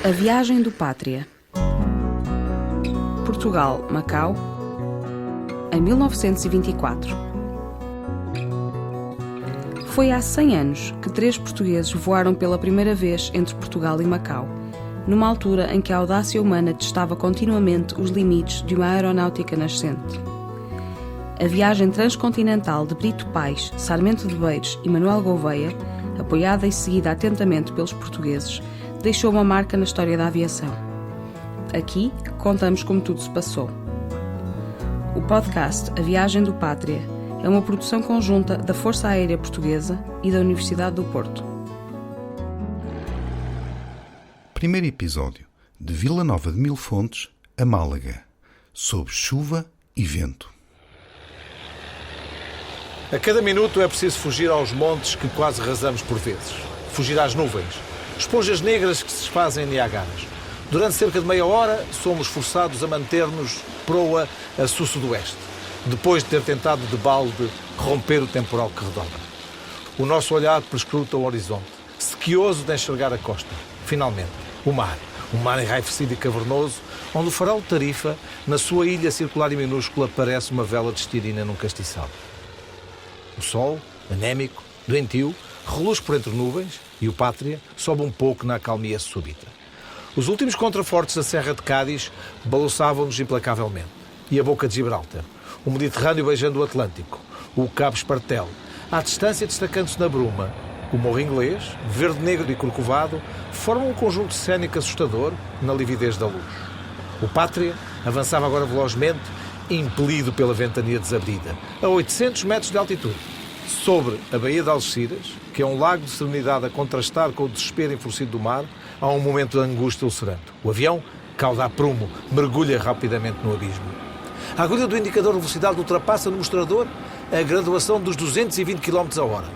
A viagem do Pátria. Portugal, Macau, em 1924. Foi há 100 anos que 3 portugueses voaram pela primeira vez entre Portugal e Macau, numa altura em que a audácia humana testava continuamente os limites de uma aeronáutica nascente. A viagem transcontinental de Brito Pais, Sarmento de Beiros e Manuel Gouveia, apoiada e seguida atentamente pelos portugueses, deixou uma marca na história da aviação. Aqui contamos como tudo se passou. O podcast A Viagem do Pátria é uma produção conjunta da Força Aérea Portuguesa e da Universidade do Porto. Primeiro episódio, de Vila Nova de Mil Fontes a Málaga, sob chuva e vento. A cada minuto é preciso fugir aos montes que quase rasamos por vezes. Fugir às nuvens, esponjas negras que se desfazem em Niagaras. Durante cerca de meia hora, somos forçados a manter-nos proa a sul-sudoeste, depois de ter tentado de balde romper o temporal que redobra. O nosso olhar perscruta o horizonte, sequioso de enxergar a costa. Finalmente, o mar enraivecido e cavernoso, onde o farol de Tarifa, na sua ilha circular e minúscula, parece uma vela de estirina num castiçal. O sol, anémico, doentio, reluz por entre nuvens e o Pátria sobe um pouco na acalmia súbita. Os últimos contrafortes da Serra de Cádiz balançavam-nos implacavelmente. E a boca de Gibraltar, o Mediterrâneo beijando o Atlântico, o Cabo Espartel, à distância destacando-se na bruma, o Morro Inglês, verde, negro e corcovado, formam um conjunto cénico assustador na lividez da luz. O Pátria avançava agora velozmente, impelido pela ventania desabrida, a 800 metros de altitude, sobre a Baía de Algeciras, que é um lago de serenidade a contrastar com o desespero enfurecido do mar, há um momento de angústia ulcerante. O avião, cauda a prumo, mergulha rapidamente no abismo. A agulha do indicador de velocidade ultrapassa no mostrador a graduação dos 220 km a hora.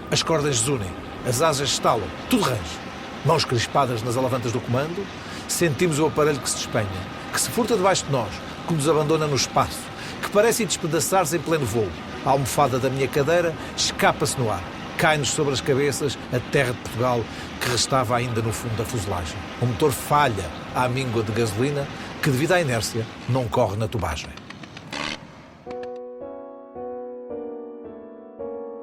As cordas desunem, as asas estalam, tudo range. Mãos crispadas nas alavantas do comando, sentimos o aparelho que se despenha, que se furta debaixo de nós, que nos abandona no espaço, que parece despedaçar-se em pleno voo. A almofada da minha cadeira escapa-se no ar. Cai-nos sobre as cabeças a terra de Portugal que restava ainda no fundo da fuselagem. O motor falha à míngua de gasolina que, devido à inércia, não corre na tubagem.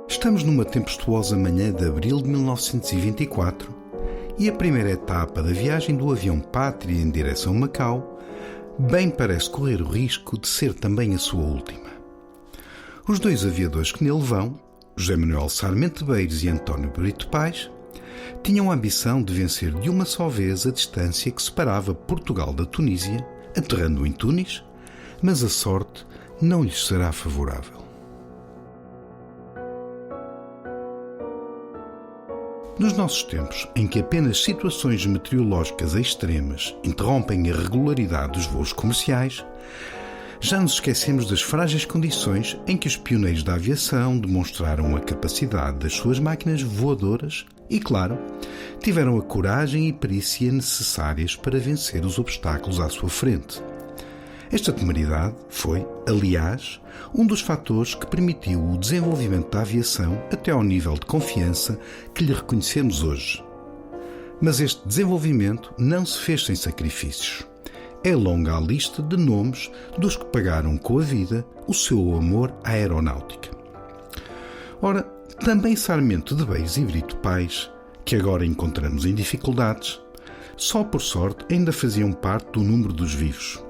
Estamos numa tempestuosa manhã de abril de 1924 e a primeira etapa da viagem do avião Pátria em direção a Macau bem parece correr o risco de ser também a sua última. Os 2 aviadores que nele vão, José Manuel Sarmento de Beiros e António Brito Pais, tinham a ambição de vencer de uma só vez a distância que separava Portugal da Tunísia, aterrando em Tunis, mas a sorte não lhes será favorável. Nos nossos tempos, em que apenas situações meteorológicas extremas interrompem a regularidade dos voos comerciais, já nos esquecemos das frágeis condições em que os pioneiros da aviação demonstraram a capacidade das suas máquinas voadoras e, claro, tiveram a coragem e perícia necessárias para vencer os obstáculos à sua frente. Esta temeridade foi, aliás, um dos fatores que permitiu o desenvolvimento da aviação até ao nível de confiança que lhe reconhecemos hoje. Mas este desenvolvimento não se fez sem sacrifícios. É longa a lista de nomes dos que pagaram com a vida o seu amor à aeronáutica. Ora, também Sarmento de Beiros e Brito Pais, que agora encontramos em dificuldades, só por sorte ainda faziam parte do número dos vivos.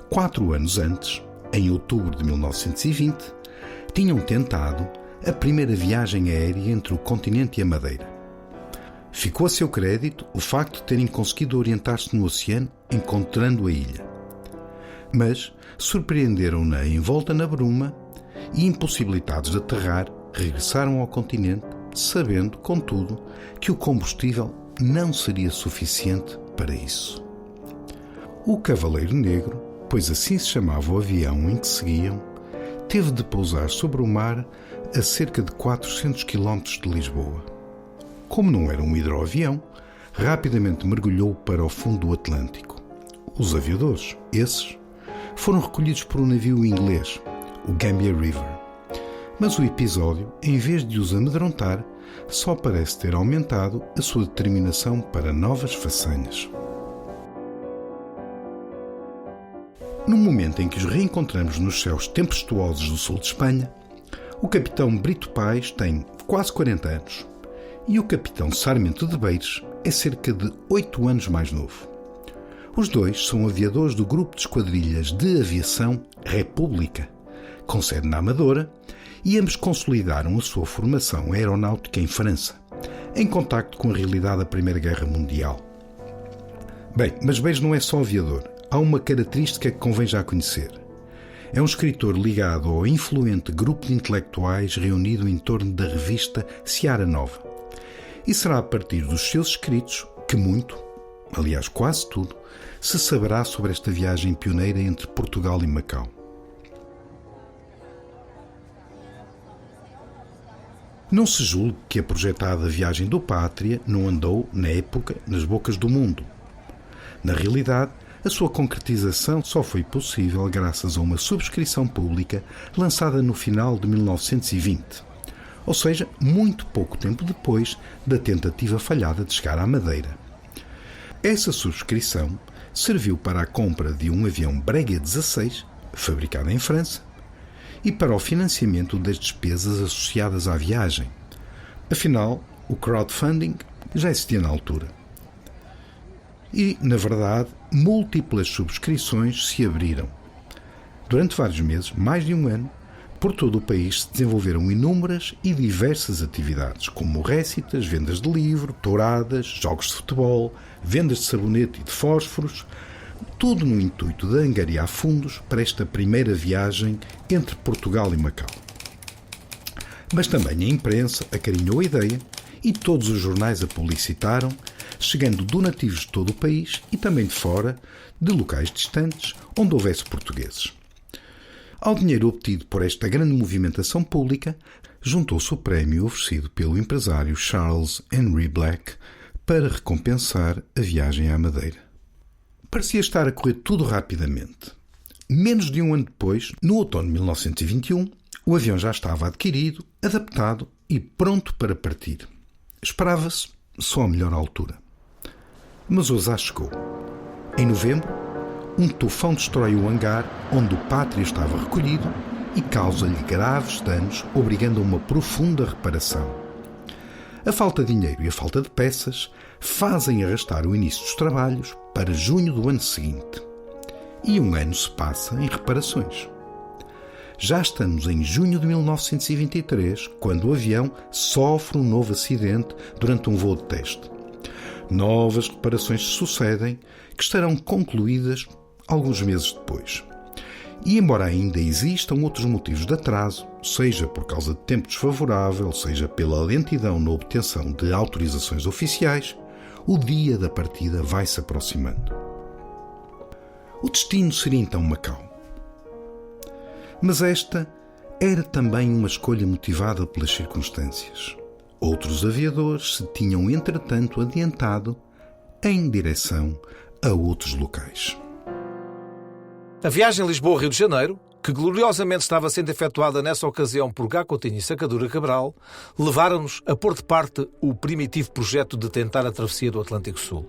4 anos antes, em outubro de 1920, tinham tentado a primeira viagem aérea entre o continente e a Madeira. Ficou a seu crédito o facto de terem conseguido orientar-se no oceano encontrando a ilha. Mas surpreenderam-na envolta na bruma e, impossibilitados de aterrar, regressaram ao continente, sabendo, contudo, que o combustível não seria suficiente para isso. O Cavaleiro Negro, pois assim se chamava o avião em que seguiam, teve de pousar sobre o mar a cerca de 400 km de Lisboa. Como não era um hidroavião, rapidamente mergulhou para o fundo do Atlântico. Os aviadores, esses, foram recolhidos por um navio inglês, o Gambia River. Mas o episódio, em vez de os amedrontar, só parece ter aumentado a sua determinação para novas façanhas. No momento em que os reencontramos nos céus tempestuosos do sul de Espanha, o capitão Brito Pais tem quase 40 anos e o capitão Sarmento de Beires é cerca de 8 anos mais novo. Os dois são aviadores do Grupo de Esquadrilhas de Aviação República, com sede na Amadora, e ambos consolidaram a sua formação aeronáutica em França, em contacto com a realidade da Primeira Guerra Mundial. Bem, mas Beires não é só aviador. Há uma característica que convém já conhecer. É um escritor ligado ao influente grupo de intelectuais reunido em torno da revista Seara Nova. E será a partir dos seus escritos que muito, aliás quase tudo, se saberá sobre esta viagem pioneira entre Portugal e Macau. Não se julgue que a projetada viagem do Pátria não andou, na época, nas bocas do mundo. Na realidade, a sua concretização só foi possível graças a uma subscrição pública lançada no final de 1920, ou seja, muito pouco tempo depois da tentativa falhada de chegar à Madeira. Essa subscrição serviu para a compra de um avião Breguet 16, fabricado em França, e para o financiamento das despesas associadas à viagem. Afinal, o crowdfunding já existia na altura. E, na verdade, múltiplas subscrições se abriram. Durante vários meses, mais de um ano, por todo o país se desenvolveram inúmeras e diversas atividades, como récitas, vendas de livro, touradas, jogos de futebol, vendas de sabonete e de fósforos, tudo no intuito de angariar fundos para esta primeira viagem entre Portugal e Macau. Mas também a imprensa acarinhou a ideia e todos os jornais a publicitaram, chegando donativos de todo o país e também de fora, de locais distantes, onde houvesse portugueses. Ao dinheiro obtido por esta grande movimentação pública, juntou-se o prémio oferecido pelo empresário Charles Henry Black para recompensar a viagem à Madeira. Parecia estar a correr tudo rapidamente. Menos de um ano depois, no outono de 1921, o avião já estava adquirido, adaptado e pronto para partir. Esperava-se só a melhor altura. Mas o azar chegou. Em novembro, um tufão destrói o hangar onde o Pátria estava recolhido e causa-lhe graves danos, obrigando a uma profunda reparação. A falta de dinheiro e a falta de peças fazem arrastar o início dos trabalhos para junho do ano seguinte. E um ano se passa em reparações. Já estamos em junho de 1923, quando o avião sofre um novo acidente durante um voo de teste. Novas reparações se sucedem, que estarão concluídas alguns meses depois. E embora ainda existam outros motivos de atraso, seja por causa de tempo desfavorável, seja pela lentidão na obtenção de autorizações oficiais, o dia da partida vai se aproximando. O destino seria então Macau. Mas esta era também uma escolha motivada pelas circunstâncias. Outros aviadores se tinham, entretanto, adiantado em direção a outros locais. A viagem Lisboa-Rio de Janeiro, que gloriosamente estava sendo efetuada nessa ocasião por Gá Coutinho e Sacadura Cabral, levaram-nos a pôr de parte o primitivo projeto de tentar a travessia do Atlântico Sul.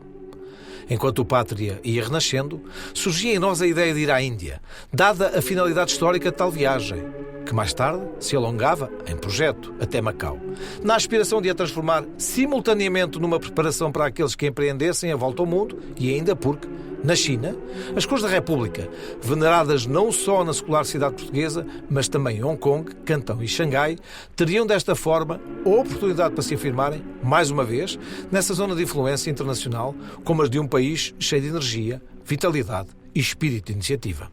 Enquanto o Pátria ia renascendo, surgia em nós a ideia de ir à Índia, dada a finalidade histórica de tal viagem, que mais tarde se alongava, em projeto, até Macau, na aspiração de a transformar simultaneamente numa preparação para aqueles que empreendessem a volta ao mundo e ainda porque, na China, as cores da República, veneradas não só na secular cidade portuguesa, mas também em Hong Kong, Cantão e Xangai, teriam desta forma a oportunidade para se afirmarem, mais uma vez, nessa zona de influência internacional, como as de um país cheio de energia, vitalidade e espírito de iniciativa.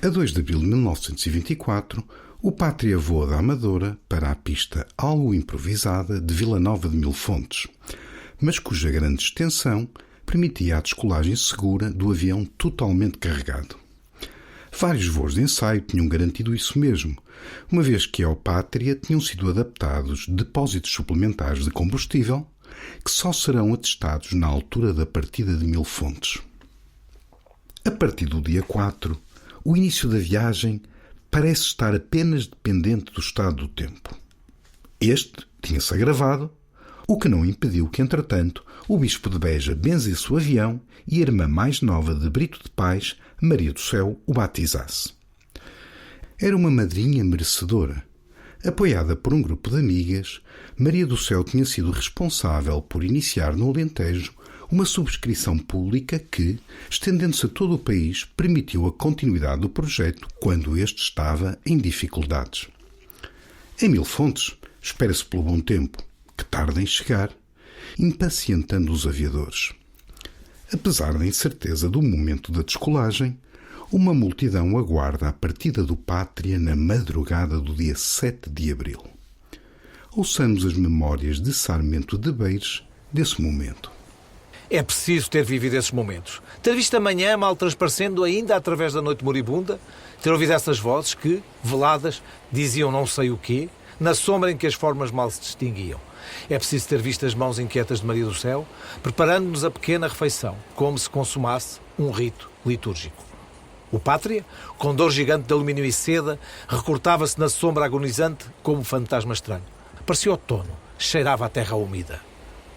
A 2 de abril de 1924, o Pátria voa da Amadora para a pista algo improvisada de Vila Nova de Mil Fontes, mas cuja grande extensão permitia a descolagem segura do avião totalmente carregado. Vários voos de ensaio tinham garantido isso mesmo, uma vez que ao Pátria tinham sido adaptados depósitos suplementares de combustível que só serão atestados na altura da partida de Mil Fontes. A partir do dia 4, o início da viagem parece estar apenas dependente do estado do tempo. Este tinha-se agravado, o que não impediu que, entretanto, o bispo de Beja benzesse o avião e a irmã mais nova de Brito de Pais, Maria do Céu, o batizasse. Era uma madrinha merecedora. Apoiada por um grupo de amigas, Maria do Céu tinha sido responsável por iniciar no Alentejo uma subscrição pública que, estendendo-se a todo o país, permitiu a continuidade do projeto quando este estava em dificuldades. Em Mil Fontes, espera-se pelo bom tempo, que tarda em chegar, impacientando os aviadores. Apesar da incerteza do momento da descolagem, uma multidão aguarda a partida do Pátria na madrugada do dia 7 de abril. Ouçamos as memórias de Sarmento de Beires desse momento. É preciso ter vivido esses momentos. Ter visto a manhã mal transparecendo ainda através da noite moribunda, ter ouvido essas vozes que, veladas, diziam não sei o quê, na sombra em que as formas mal se distinguiam. É preciso ter visto as mãos inquietas de Maria do Céu, preparando-nos a pequena refeição, como se consumasse um rito litúrgico. O Pátria, com dor gigante de alumínio e seda, recortava-se na sombra agonizante como um fantasma estranho. Parecia outono, cheirava a terra úmida.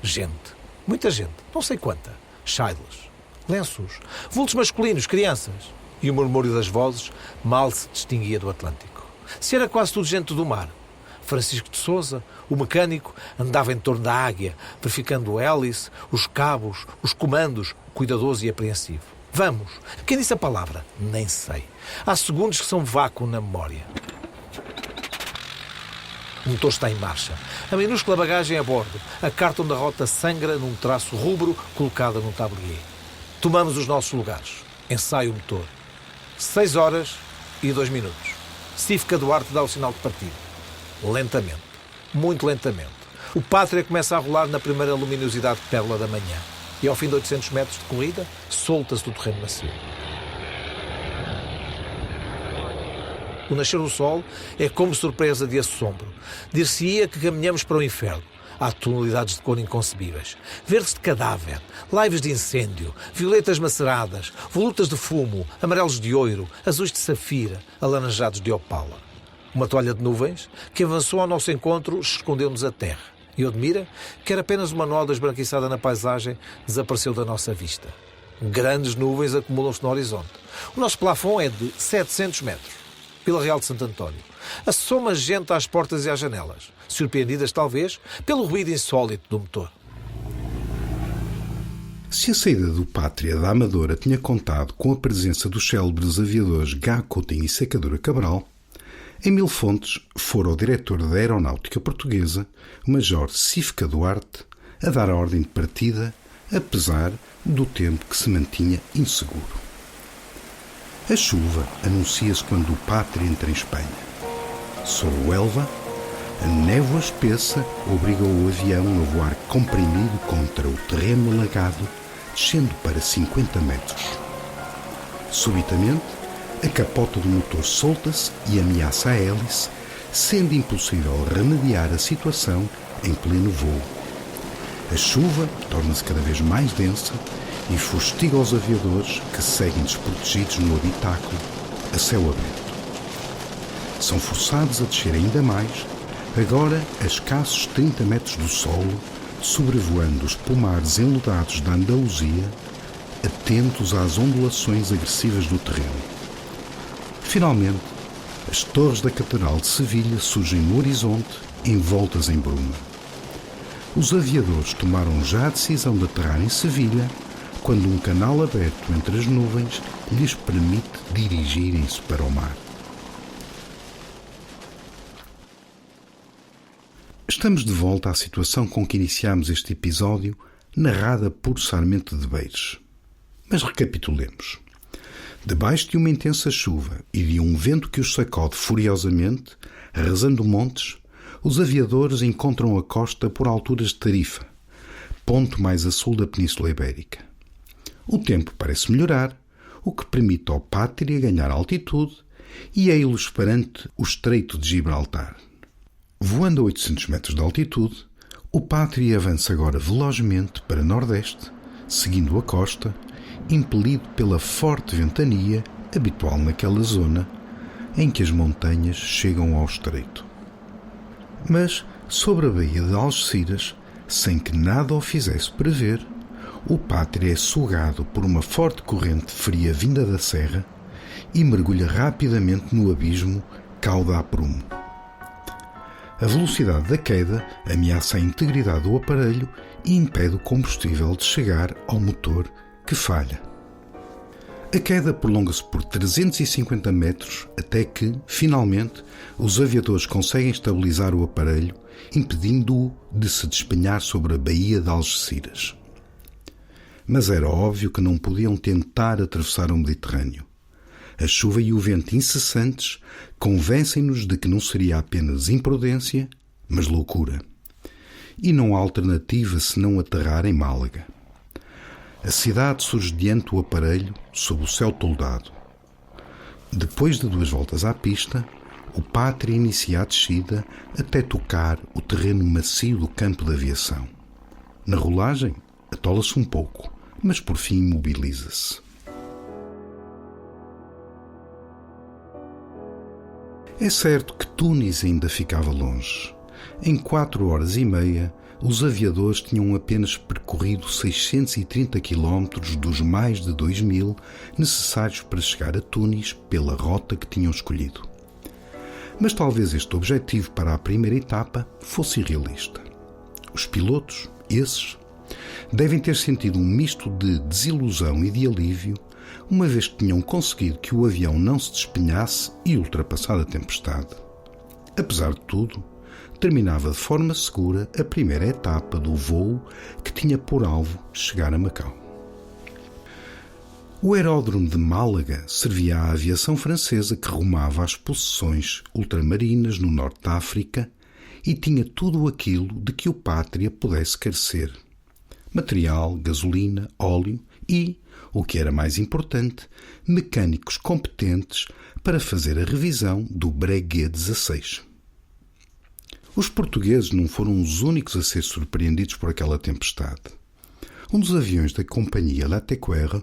Gente, muita gente, não sei quanta, chailas, lenços, vultos masculinos, crianças. E o murmúrio das vozes mal se distinguia do Atlântico. Se era quase tudo gente do mar. Francisco de Sousa, o mecânico, andava em torno da águia, verificando o hélice, os cabos, os comandos, cuidadoso e apreensivo. Vamos! Quem disse a palavra? Nem sei. Há segundos que são vácuo na memória. O motor está em marcha. A minúscula bagagem a bordo. A carta onde a rota sangra num traço rubro colocada num tablier. Tomamos os nossos lugares. Ensaio o motor. 6 horas e 2 minutos. Cífica Duarte dá o sinal de partida. Lentamente, muito lentamente, o Pátria começa a rolar na primeira luminosidade pérola da manhã e, ao fim de 800 metros de corrida, solta-se do terreno macio. O nascer do sol é como surpresa de assombro. Dir-se-ia que caminhamos para o inferno. Há tonalidades de cor inconcebíveis. Verdes de cadáver, laivos de incêndio, violetas maceradas, volutas de fumo, amarelos de ouro, azuis de safira, alaranjados de opala. Uma toalha de nuvens que avançou ao nosso encontro escondeu-nos a terra. E Odmira, que era apenas uma nódoa esbranquiçada na paisagem, desapareceu da nossa vista. Grandes nuvens acumulam-se no horizonte. O nosso plafond é de 700 metros. Vila Real de Santo António. Assoma gente às portas e às janelas, surpreendidas talvez pelo ruído insólito do motor. Se a saída do Pátria da Amadora tinha contado com a presença dos célebres aviadores Gá Coutinho e Secadora Cabral, em Mil Fontes fora o diretor da Aeronáutica Portuguesa, o Major Cífica Duarte, a dar a ordem de partida, apesar do tempo que se mantinha inseguro. A chuva anuncia-se quando o Pátria entra em Espanha. Sobre o Elva, a névoa espessa obrigou o avião a voar comprimido contra o terreno alagado, descendo para 50 metros. Subitamente, a capota do motor solta-se e ameaça a hélice, sendo impossível remediar a situação em pleno voo. A chuva torna-se cada vez mais densa e fustiga os aviadores que seguem desprotegidos no habitáculo, a céu aberto. São forçados a descer ainda mais, agora a escassos 30 metros do solo, sobrevoando os pomares enlodados da Andaluzia, atentos às ondulações agressivas do terreno. Finalmente, as torres da Catedral de Sevilha surgem no horizonte, envoltas em bruma. Os aviadores tomaram já a decisão de aterrar em Sevilha, quando um canal aberto entre as nuvens lhes permite dirigirem-se para o mar. Estamos de volta à situação com que iniciámos este episódio, narrada por Sarmento de Beires. Mas recapitulemos. Debaixo de uma intensa chuva e de um vento que os sacode furiosamente, arrasando montes, os aviadores encontram a costa por alturas de Tarifa, ponto mais a sul da Península Ibérica. O tempo parece melhorar, o que permite ao Pátria ganhar altitude e ei-los perante o Estreito de Gibraltar. Voando a 800 metros de altitude, o Pátria avança agora velozmente para nordeste, seguindo a costa, impelido pela forte ventania habitual naquela zona em que as montanhas chegam ao estreito. Mas, Sobre a baía de Algeciras, sem que nada o fizesse prever, o Pátria é sugado por uma forte corrente fria vinda da serra e mergulha rapidamente no abismo cauda a prumo. A velocidade da queda ameaça a integridade do aparelho e impede o combustível de chegar ao motor, que falha. A queda prolonga-se por 350 metros até que, finalmente, os aviadores conseguem estabilizar o aparelho, impedindo-o de se despenhar sobre a baía de Algeciras. Mas era óbvio que não podiam tentar atravessar o Mediterrâneo. A chuva e o vento incessantes convencem-nos de que não seria apenas imprudência, mas loucura. E não há alternativa senão aterrar em Málaga. A cidade surge diante do aparelho, sob o céu toldado. Depois de 2 voltas à pista, o Pátria inicia a descida até tocar o terreno macio do campo de aviação. Na rolagem, atola-se um pouco, mas por fim imobiliza-se. É certo que Tunis ainda ficava longe. Em 4 horas e meia, os aviadores tinham apenas percorrido 630 quilómetros dos mais de 2.000 necessários para chegar a Tunis pela rota que tinham escolhido. Mas talvez este objetivo para a primeira etapa fosse irrealista. Os pilotos, esses, devem ter sentido um misto de desilusão e de alívio, uma vez que tinham conseguido que o avião não se despenhasse e ultrapassado a tempestade. Apesar de tudo, terminava de forma segura a primeira etapa do voo que tinha por alvo chegar a Macau. O aeródromo de Málaga servia à aviação francesa que rumava às possessões ultramarinas no norte da África e tinha tudo aquilo de que o Pátria pudesse carecer: material, gasolina, óleo e, o que era mais importante, mecânicos competentes para fazer a revisão do Breguet 16. Os portugueses não foram os únicos a ser surpreendidos por aquela tempestade. Um dos aviões da companhia Latécoère,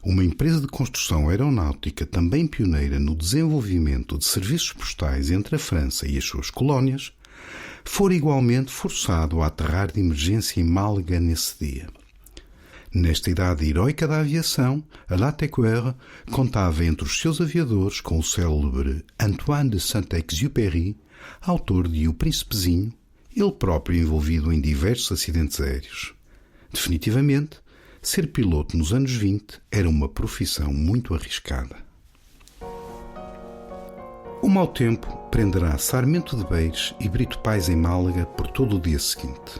uma empresa de construção aeronáutica também pioneira no desenvolvimento de serviços postais entre a França e as suas colónias, fora igualmente forçado a aterrar de emergência em Málaga nesse dia. Nesta idade heroica da aviação, a Latécoère contava entre os seus aviadores com o célebre Antoine de Saint-Exupéry, autor de O Príncipezinho, ele próprio envolvido em diversos acidentes aéreos. Definitivamente, ser piloto nos anos 20 era uma profissão muito arriscada. O mau tempo prenderá Sarmento de Beires e Brito Pais em Málaga por todo o dia seguinte,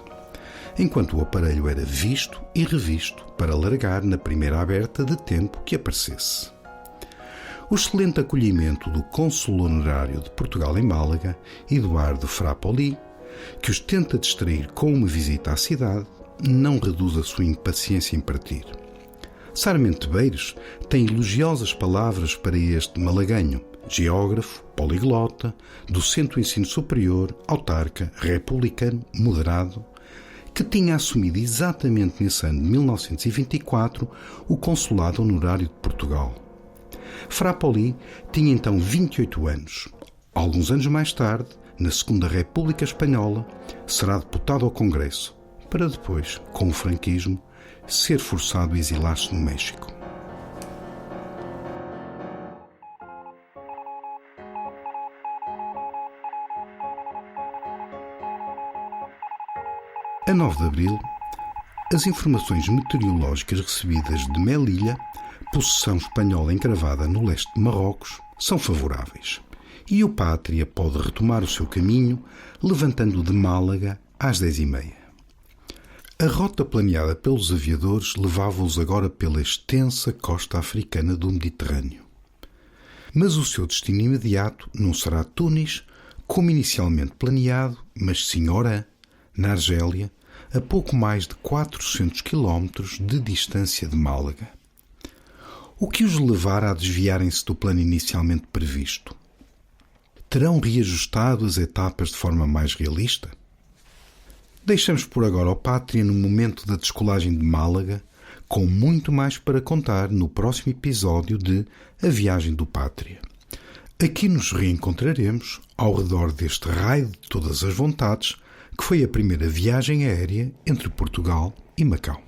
enquanto o aparelho era visto e revisto para largar na primeira aberta de tempo que aparecesse. O excelente acolhimento do cônsul honorário de Portugal em Málaga, Eduardo Frappoli, que os tenta distrair com uma visita à cidade, não reduz a sua impaciência em partir. Sarmento de Beires tem elogiosas palavras para este malaguenho, geógrafo, poliglota, docente do ensino superior, autarca, republicano, moderado, que tinha assumido exatamente nesse ano de 1924 o consulado honorário de Portugal. Frappoli tinha então 28 anos. Alguns anos mais tarde, na Segunda República Espanhola, será deputado ao Congresso, para depois, com o franquismo, ser forçado a exilar-se no México. A 9 de abril, as informações meteorológicas recebidas de Melilla, possessão espanhola encravada no leste de Marrocos, são favoráveis, e o Pátria pode retomar o seu caminho, levantando de Málaga às 10h30. A rota planeada pelos aviadores levava-os agora pela extensa costa africana do Mediterrâneo. Mas o seu destino imediato não será Tunis, como inicialmente planeado, mas sim Oran, na Argélia, a pouco mais de 400 quilómetros de distância de Málaga. O que os levará a desviarem-se do plano inicialmente previsto? Terão reajustado as etapas de forma mais realista? Deixamos por agora o Pátria no momento da descolagem de Málaga, com muito mais para contar no próximo episódio de A Viagem do Pátria. Aqui nos reencontraremos, ao redor deste raio de todas as vontades, que foi a primeira viagem aérea entre Portugal e Macau.